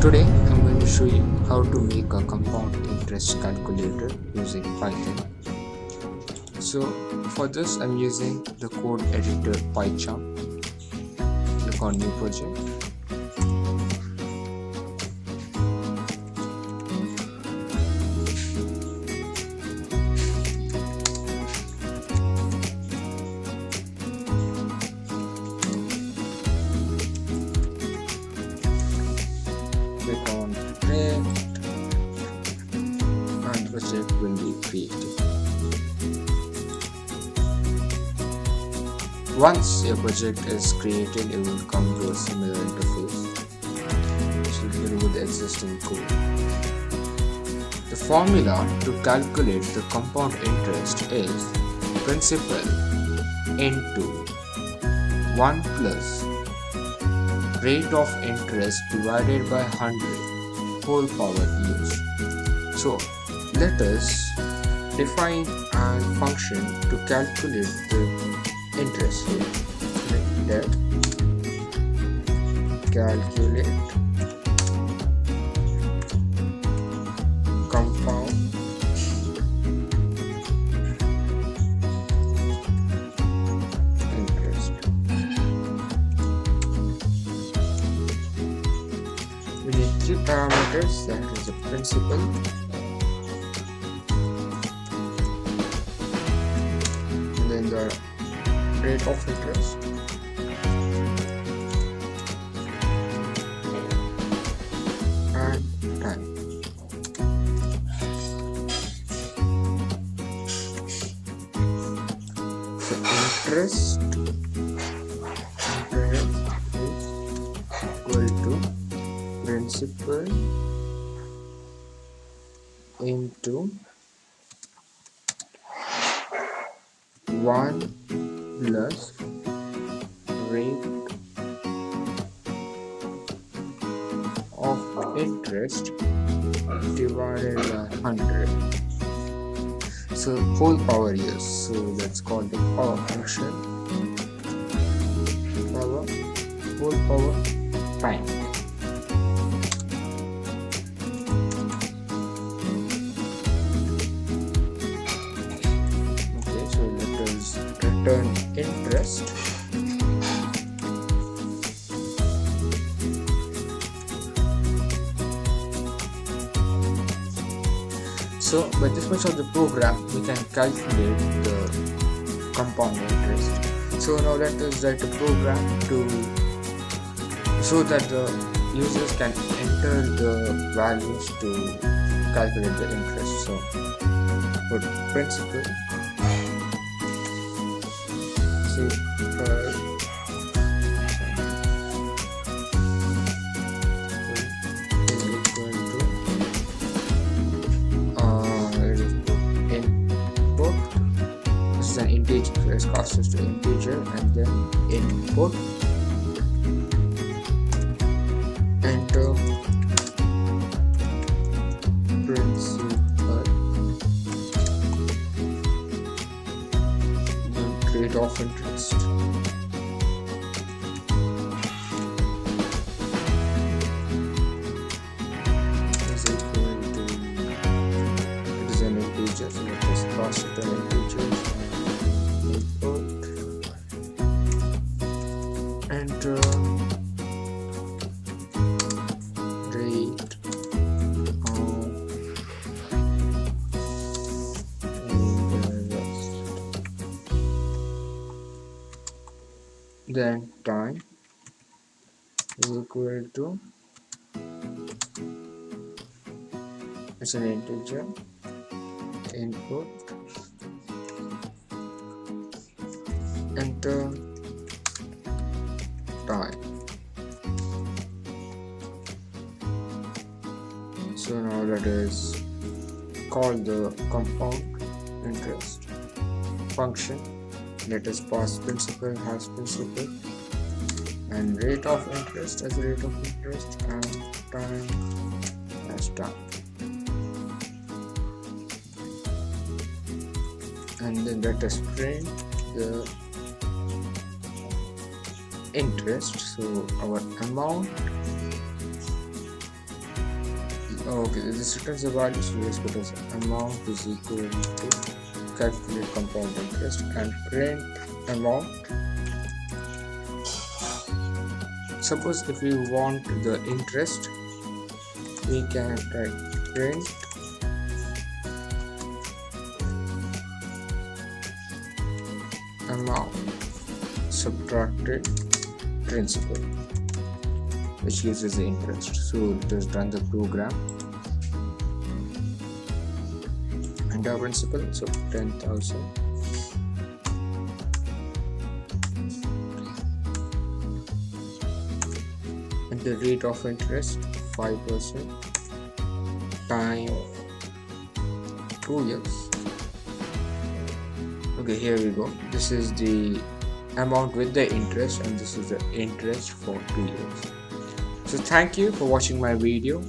Today I'm going to show you how to make a compound interest calculator using Python. So for this I'm using the code editor PyCharm. Click on new project. Click on create and project will be created. Once your project is created, it will come to a similar interface. So it will with the existing code. The formula to calculate the compound interest is principal into 1 plus rate of interest divided by 100 whole power years. So let us define a function to calculate the interest rate. Let calculate compound interest. We need three parameters, that is the principal, and then the rate of interest, and time. So interest rate is equal to principal into 1 plus rate of interest divided by 100. So whole power years. So that's called the power function. Power, whole power, time. Okay, so let us return interest. So by this much of the program we can calculate the compound interest. So now let us write a program to so that the users can enter the values to calculate the interest. So put principal an integer, let's cast this to integer, and then input, enter principal, rate of interest, is equal to, it is an integer, so let us cast it an integer. Enter rate of interest, then time is equal to, it's an integer, input, enter time. So now let us call the compound interest function. Let us pass principal as principal and rate of interest as rate of interest and time as time. And then let us print the interest. So our amount Okay, this returns a value, so let's put as amount is equal to calculate compound interest and print amount. Suppose if we want the interest, we can write print amount subtracted principal, which gives us the interest. So just run the program. And our principal, so 10,000. And the rate of interest 5% time 2 years. Okay, here we go. This is the amount with the interest, and this is the interest for 2 years. So thank you for watching my video.